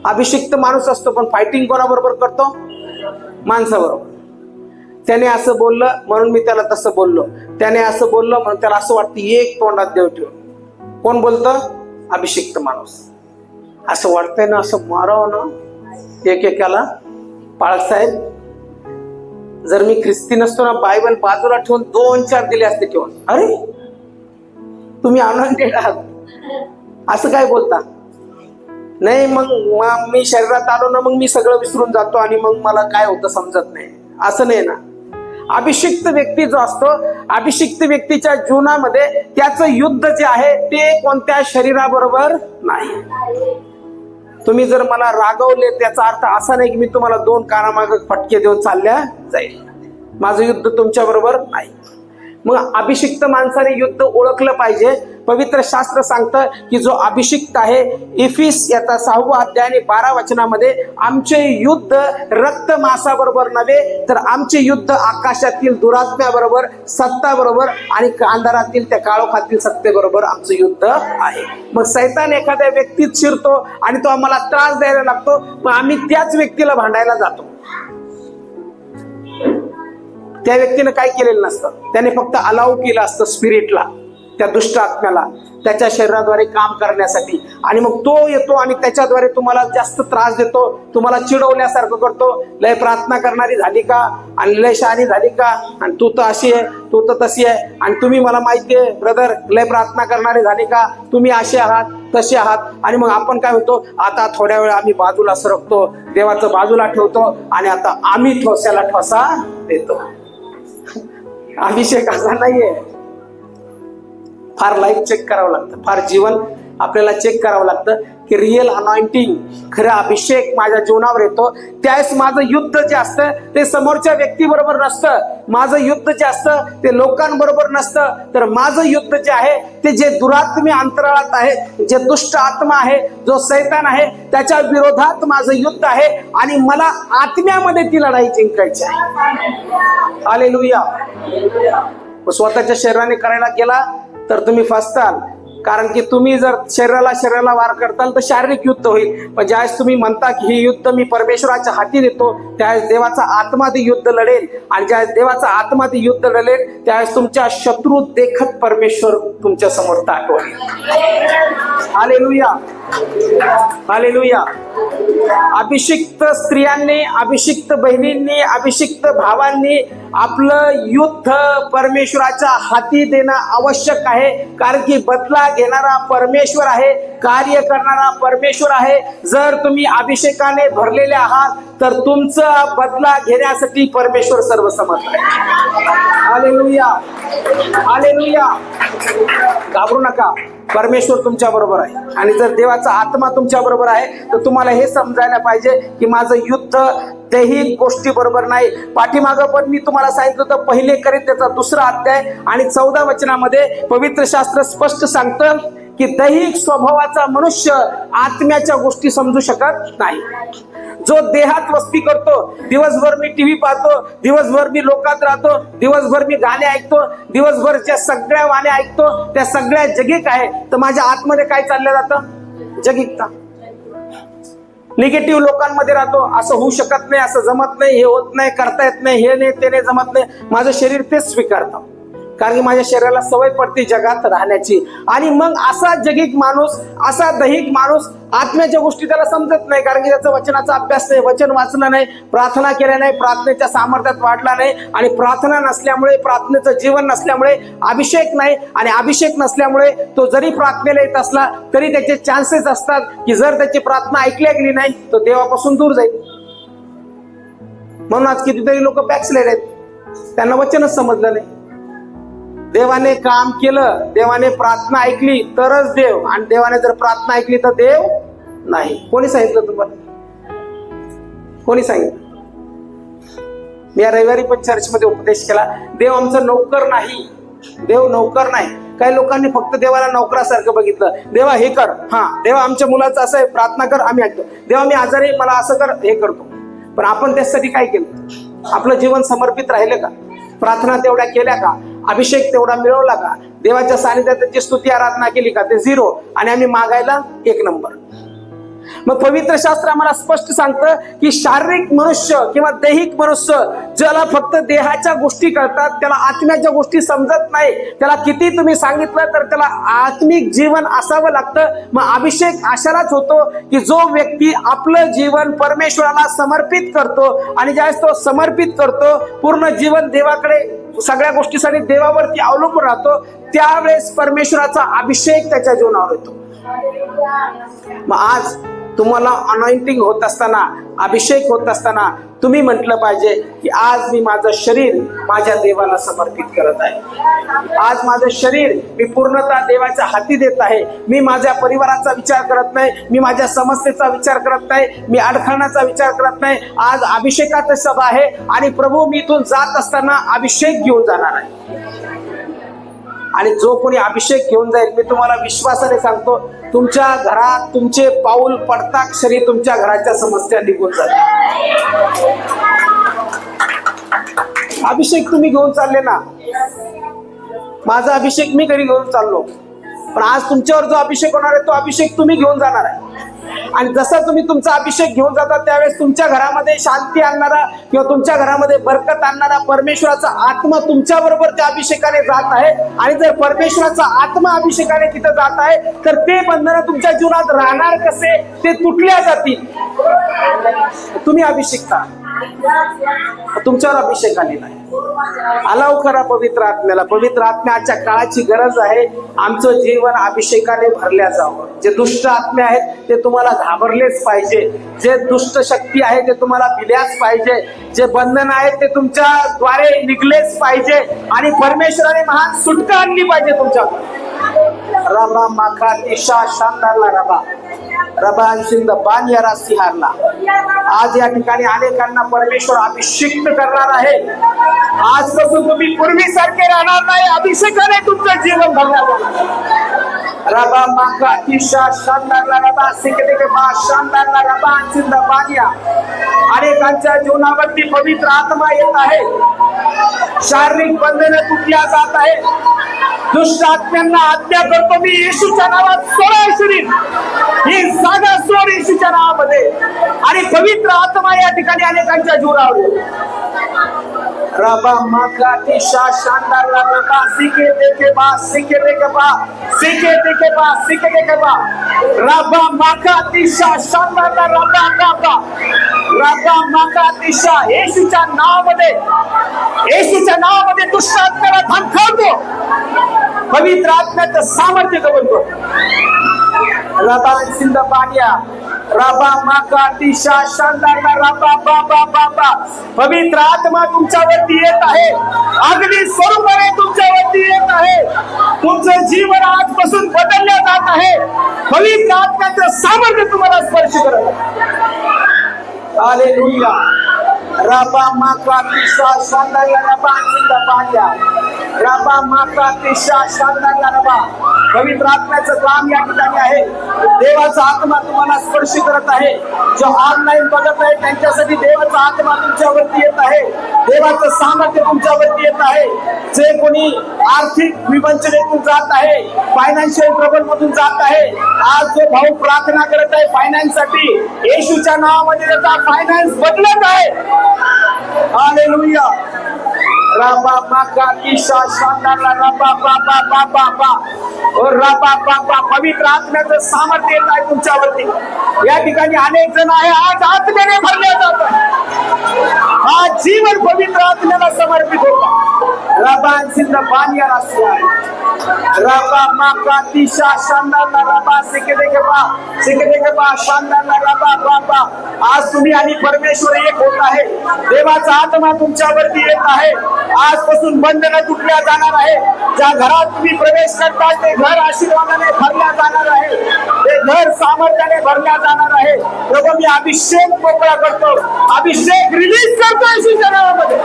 अभिषिक्त माणूस असतो पण फायटिंग कोणाबरोबर करतो? माणसाबरोबर. त्याने असं बोललं म्हणून मी त्याला तसं बोललो, त्याने असं बोललं म्हणून त्याला असं वाटतं एक तोंडात देव ठेवून. कोण बोलतं? अभिषिक्त माणूस. असं वाटतंय ना असं मारावं ना एकेकाला. पाळक साहेब, जर मी ख्रिस्ती नसतो ना बायबल बाजूला ठेवून 2-4 दिले असते ठेवून. अरे तुम्ही आनंदी आहात असं काय बोलता? नाही मग मी शरीरात आलो ना मग मी सगळं विसरून जातो आणि मग मला काय होतं समजत नाही, असं नाही ना. अभिषिक्त व्यक्ती जो असतो, अभिषिक्त व्यक्तीच्या जीवनामध्ये त्याचं युद्ध जे आहे ते कोणत्या शरीराबरोबर नाही. तुम्ही जर मला रागवले त्याचा अर्थ असा नाही की मी तुम्हाला 2 कानामागे फटके देऊन चालल्या जाईल. माझं युद्ध तुमच्या बरोबर नाही. मग अभिषिक्त माणसाने युद्ध ओळखलं पाहिजे. पवित्र शास्त्र सांगतं की जो अभिषिक्त आहे, इफिस याचा 6वा अध्याय आणि 12 वचनामध्ये, आमचे युद्ध रक्त मांसाबरोबर नव्हे तर आमचे युद्ध आकाशातील दुरात्म्याबरोबर, सत्ताबरोबर आणि अंधारातील त्या काळोखातील सत्तेबरोबर आमचं युद्ध आहे. मग सैतान एखाद्या व्यक्तीत शिरतो आणि तो आम्हाला त्रास द्यायला लागतो, मग आम्ही त्याच व्यक्तीला भांडायला जातो. त्या व्यक्तीनं काय केलेलं नसतं, त्याने फक्त अलाउ केलं असतं स्पिरिटला, त्या दुष्ट आत्म्याला त्याच्या शरीराद्वारे काम करण्यासाठी. आणि मग तो येतो आणि त्याच्याद्वारे तुम्हाला जास्त त्रास देतो, तुम्हाला चिडवल्यासारखं करतो. लय प्रार्थना करणारी झाली का, आणि लय शहाणी झाली का, आणि तू तर अशी आहे, तू तर तशी आहे, आणि तुम्ही मला माहिती आहे ब्रदर लय प्रार्थना करणारी झाली का, तुम्ही असे आहात, तसे आहात. आणि मग आपण काय होतो, आता थोड्या वेळ आम्ही बाजूला सरकतो, देवाचं बाजूला ठेवतो आणि आता आम्ही ठोस्याला ठोसा देतो. अभिषेक असा नाहीये. फार लाईफ चेक करावं लागतं, फार जीवन आपल्याला चेक करावं लागतं की रिअल अनॉइंटिंग, खरं अभिषेक माझ्या जीवनावर येतो त्यावेळेस माझं युद्ध जे असतं ते समोरच्या व्यक्तीबरोबर नसतं, माझं युद्ध जे असतं ते लोकांबरोबर नसतं, तर माझं युद्ध जे आहे ते जे दुरात्मी अंतराळात आहे, जे दुष्ट आत्मा आहे, जो सैतान आहे, त्याच्या विरोधात माझं युद्ध आहे आणि मला आत्म्यामध्ये ती लढाई जिंकायची आहे. हालेलुया. स्वतःच्या शरीराने करायला गेला तर तुम्ही फसताल, कारण की तुम्ही जर शरीराला वार करताल तर शारीरिक युद्ध होईल. पण ज्यावेळेस तुम्ही म्हणता की हे युद्ध मी परमेश्वराच्या हाती देतो, त्यावेळेस देवाचा आत्मा ते युद्ध लढेल. आणि ज्यावेळेस देवाचा आत्मा ते युद्ध लढेल त्यावेळेस तुमच्या शत्रू देखत परमेश्वर तुमच्या समोर ताट होईल. Hallelujah, hallelujah. अभिषिक्त स्त्रियांनी, अभिषिक्त बहिणींनी, अभिषिक्त भावांनी आपलं युद्ध परमेश्वराच्या हाती देणं आवश्यक आहे. कारण की बदला घेणारा परमेश्वर आहे, कार्य करणारा परमेश्वर आहे. जर तुम्ही अभिषेकाने भरलेले आहात तर तुमचा बदला घेण्यासाठी परमेश्वर सर्वसमर्थ आहे. Hallelujah, hallelujah. घाबरू नका, परमेश्वर तुमच्या बरोबर आहे. आणि जर देवाचा आत्मा तुमच्या बरोबर आहे तर तुम्हाला हे समजायला पाहिजे की माझं युद्ध तेही गोष्टी बरोबर नाही. पाठीमागं पण मी तुम्हाला सांगितलं होतं, पहिले करिन्थीचा 2 अध्याय आणि 14 वचनामध्ये पवित्र शास्त्र स्पष्ट सांगतं की दैहिक स्वभावाचा मनुष्य आत्म्याच्या गोष्टी समजू शकत नाही. जो देहात वस्ती करतो, दिवसभर मी टीव्ही पाहतो, दिवसभर मी लोकात राहतो, दिवसभर मी गाणे ऐकतो, दिवसभर ज्या सगळ्या गाणे ऐकतो त्या सगळ्या जगिक आहे, तर माझ्या आतमध्ये काय चाललं जातं? जगिकता. निगेटिव्ह लोकांमध्ये राहतो, असं होऊ शकत नाही, असं जमत नाही, हे होत नाही, करता येत नाही, हे नाही ते नाही, जमत नाही. माझं शरीर तेच स्वीकारतं, कारण की माझ्या शरीराला सवय पडते जगात राहण्याची. आणि मग असा जगिक माणूस, असा दैहिक माणूस, आत्म्याच्या गोष्टी त्याला समजत नाही, कारण की त्याचा वचनाचा अभ्यास नाही, वचन वाचलं नाही, प्रार्थना केल्या नाही, प्रार्थनेच्या सामर्थ्यात वाढला नाही. आणि प्रार्थना नसल्यामुळे, प्रार्थनेचं जीवन नसल्यामुळे अभिषेक नाही. आणि अभिषेक नसल्यामुळे तो जरी प्रार्थनेला येत असला तरी त्याचे चान्सेस असतात की जर त्याची प्रार्थना ऐकल्या गेली नाही तो देवापासून दूर जाईल. म्हणून आज कितीतरी लोक बॅकस्लाइड आहेत, त्यांना वचनच समजलं नाही. देवाने काम केलं, देवाने प्रार्थना ऐकली तरच देव, आणि देवाने जर प्रार्थना ऐकली तर देव नाही. कोणी सांगितलं तुम्हाला? कोणी सांगितलं? मी या रविवारी पण चर्चमध्ये उपदेश केला, देव आमचा नौकर नाही. देव नौकर नाही. काही लोकांनी फक्त देवाला नौकरासारखं बघितलं. देवा हे कर, हा देवा आमच्या मुलाचं असं आहे, प्रार्थना कर, आम्ही ऐकतो. देवा मी आजारी, मला असं कर, हे करतो. पण आपण त्यासाठी काय केलं? आपलं जीवन समर्पित राहिलं का? प्रार्थना तेवढ्या केल्या का? अभिषेक तेवढा मिळवला का? देवाच्या सानिध्यात त्याची स्तुती आराधना केली का? ते 0. आणि आम्ही मागायला 1 नंबर. मग पवित्र शास्त्र आम्हाला स्पष्ट सांगतं की शारीरिक मनुष्य किंवा दैहिक मनुष्य ज्याला फक्त देहाच्या गोष्टी कळतात, त्याला आत्म्याच्या गोष्टी समजत नाही. त्याला किती तुम्ही सांगितलं तर त्याला आत्मिक जीवन असावं लागतं. मग अभिषेक अशालाच होतो की जो व्यक्ती आपलं जीवन परमेश्वराला समर्पित करतो, आणि ज्यावेळेस तो समर्पित करतो, पूर्ण जीवन देवाकडे, सगळ्या गोष्टीसाठी देवावरती अवलंबून राहतो, त्यावेळेस परमेश्वराचा अभिषेक त्याच्या जीवनावर येतो. मग आज तुम्हाला अनॉइंटिंग होत असताना, अभिषेक होत असताना तुम्ही म्हटलं पाहिजे की आज मी माझं शरीर माझ्या देवाला समर्पित करत आहे. आज माझं शरीर मी पूर्णतः देवाच्या हाती देत आहे. मी माझ्या परिवाराचा विचार करत नाही, मी माझ्या समस्येचा विचार करत नाही, मी अडखळण्याचा विचार करत नाही. आज अभिषेकाची सभा आहे आणि प्रभू मी इथून जात असताना अभिषेक घेऊन जाणार आहे. आणि जो कोणी अभिषेक घेऊन जाईल, मी तुम्हाला विश्वासाने सांगतो, तुमच्या घरात तुमचे पाऊल पडता क्षणी तुमच्या घराच्या समस्या निघून जातील. अभिषेक तुम्ही घेऊन चालले ना. माझा अभिषेक मी घरी घेऊन चाललो, पण आज तुमच्यावर जो अभिषेक होणार आहे तो अभिषेक तुम्ही घेऊन जाणार आहे. आणि जसा तुम्ही तुमचा अभिषेक घेऊन जाता त्यावेळेस तुमच्या घरामध्ये शांती आणणारा किंवा तुमच्या घरामध्ये बरकत आणणारा परमेश्वराचा आत्मा तुमच्या बरोबर त्या अभिषेकाने जात आहे. आणि जर परमेश्वराचा आत्मा अभिषेकाने तिथं जात आहे तर ते बंधन तुमच्या जीवनात राहणार कसे? ते तुटल्या जातील. तुम्ही अभिषेकता. तुमच्यावर अभिषेक आलेला आहे. अलाव करा पवित्र आत्म्याला. पवित्र आत्म्याच्या काळाची गरज आहे. आमचं जीवन अभिषेकाने भरल्या जावं. जे दुष्ट आत्मे आहेत ते तुम्हाला घाबरलेच पाहिजे. जे दुष्ट शक्ती आहे ते तुम्हाला भिल्याच पाहिजे. जे बंधन आहेत ते तुमच्या द्वारे निघलेच पाहिजे आणि परमेश्वराने महान सुटका आणली पाहिजे तुमच्या. रबा माखा दिशा शांदारला रबा रबा सिंध बानियारा सिहारला. आज या ठिकाणी अनेकांना परमेश्वर अभिषिक्त करणार आहे. आजपासून तुम्ही पूर्वीसारखे राहणार नाही. अभिषेकाने तुमचं जीवन भरणार आहे. रबा माखा दिशा शांदारला रबा सिकते के बा शांदारला रबा सिंध बानिया. अनेकांच्या जीवनावरती पवित्र आत्मा येत आहे. शारीरिक बंधने तुटल्या जात आहे. दुष्ट आत्म्यांना आज्ञा करतो मी येशूच्या नावात सोडा शरीर. ही जागा सोड येशूच्या नावामध्ये. आणि पवित्र आत्मा या ठिकाणी अनेकांच्या जीवनावर. रबा माका दिशा शानदार रबा सिके देके बा सिके देके बा सिके देके बा सिके देके बा. रबा माका दिशा शानदार रबा रबा रबा माका दिशा. येशूच्या नावामध्ये येशूच्या नावामध्ये दुष्ट आत्म्याला धमकावतो. पवित्र आत्म्याचं सामर्थ्य गवतो. रबा सिंध पानिया रबा माका दिशा शानदार रबा बाबा बाबा. पवित्र आत्मा तुमच्यावरती येत आहे. अगदी स्वरूपाने तुमच्यावरती येत आहे. तुमचं जीवन आजपासून बदलल्या जात आहे. पवित्र आत्म्याचं सामर्थ्य तुम्हाला स्पर्श करत आहे. हालेलुया. रबा माका दिशा शानदार रबा सिंध पानिया रबा माका दिशा शानदार रबा. पवित्र आत्म्याचं काम या ठिकाणी आहे. देवाचा आत्मा तुम्हाला स्पर्श करत आहे. जो ऑनलाईन बघत आहे त्यांच्यासाठी देवाचा आत्मा तुमच्यावरती येत आहे. देवाचं सामर्थ्य तुमच्यावरती येत आहे. जे कोणी आर्थिक विवंचनेतून जात आहे, फायनान्शियल ट्रबल मधून जात आहे, आज जो भाऊ प्रार्थना करत आहे फायनान्स साठी, येशूच्या नावामध्ये त्याचा फायनान्स बदलत आहे. हालेलुया. रबा माका दिशा शानदार रबा बाबा बाबा बा. रबा बाबा. पवित्र आत्म्याचं सामर्थ्य येत आहे तुमच्यावरती. या ठिकाणी अनेक जण आहे आज आत्म्याने भरले जातात. हा जीवन पवित्र आत्म्याला समर्पित होता. रबा सिंध बानिया रासिया रबा माका दिशा शानदार रबा सिके देके बा शानदार रबा बाबा. आज तुम्ही आणि परमेश्वर एक होत आहे. देवाचा आत्मा तुमच्यावरती येत आहे. आजपासून बंधनं तुटल्या जाणार आहे. ज्या घरात तुम्ही प्रवेश करता ते घर आशीर्वादाने भरल्या जाणार आहे. ते घर सामर्थ्याने भरल्या जाणार आहे. प्रभू मी अभिषेक मोकळा करतो. अभिषेक रिलीज करतो येशूच्या नावामध्ये.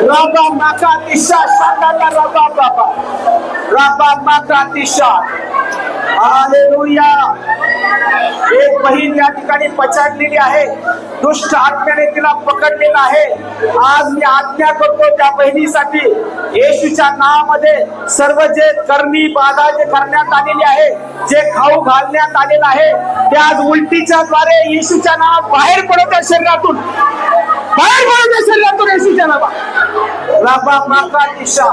रबा माका दिशा शानदार रबा बाबा रबा माका दिशा. हालेलुया. एक बहीण या ठिकाणी पछाडलेली आहे. दुष्ट आत्म्याने तिला पकडलेला आहे. आज मी आज्ञा करतो त्या बहिणीसाठी येशूच्या नावामध्ये सर्व जे करणी बाधा जे करण्यात आलेली आहे, जे खाऊ घालण्यात आलेलं आहे, ते आज उलटीच्या द्वारे येशूच्या नावात बाहेर पडत आहे. शरीरातून बाहेर पडत आहे. शरीरातून येशूच्या नावात. रबा माका दिशा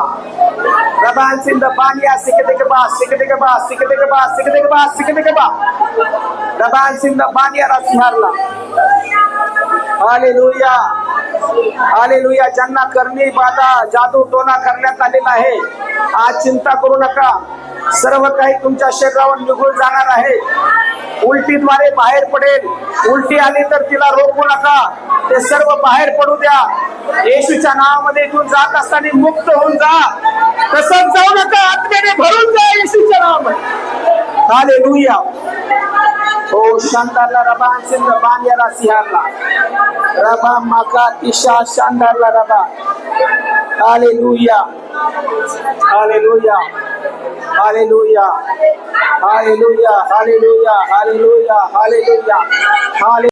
रबा सिंध बानिया सिके देके बा सिके देके बा सिके देके बा सिके देके बा सिके देके बा. रबा सिंध बानिया रासिहारला. हालेलुया. हालेलुया. ज्यांना करणी बाधा जादू टोना करण्यात आलेला आहे, आज चिंता करू नका. सर्व काही तुमच्या शरीरावर निघून जाणार आहे. उलटीद्वारे बाहेर पडेल. उलटी आली तर तिला रोखू नका. ते सर्व बाहेर पडू द्या. येशूच्या नावामध्ये इथून जात असताना मुक्त होऊन जा. तसंच जाऊ नका. आत्म्याने भरून जा येशूच्या नावामध्ये. हालेलुया. ओ शानदारला रबा सिंध बानिया रासिहारला रबा माका दिशा शानदारला रबा. Hallelujah. Hallelujah. Hallelujah. Hallelujah. Hallelujah. Hallelujah. Hallelujah. Hallelujah.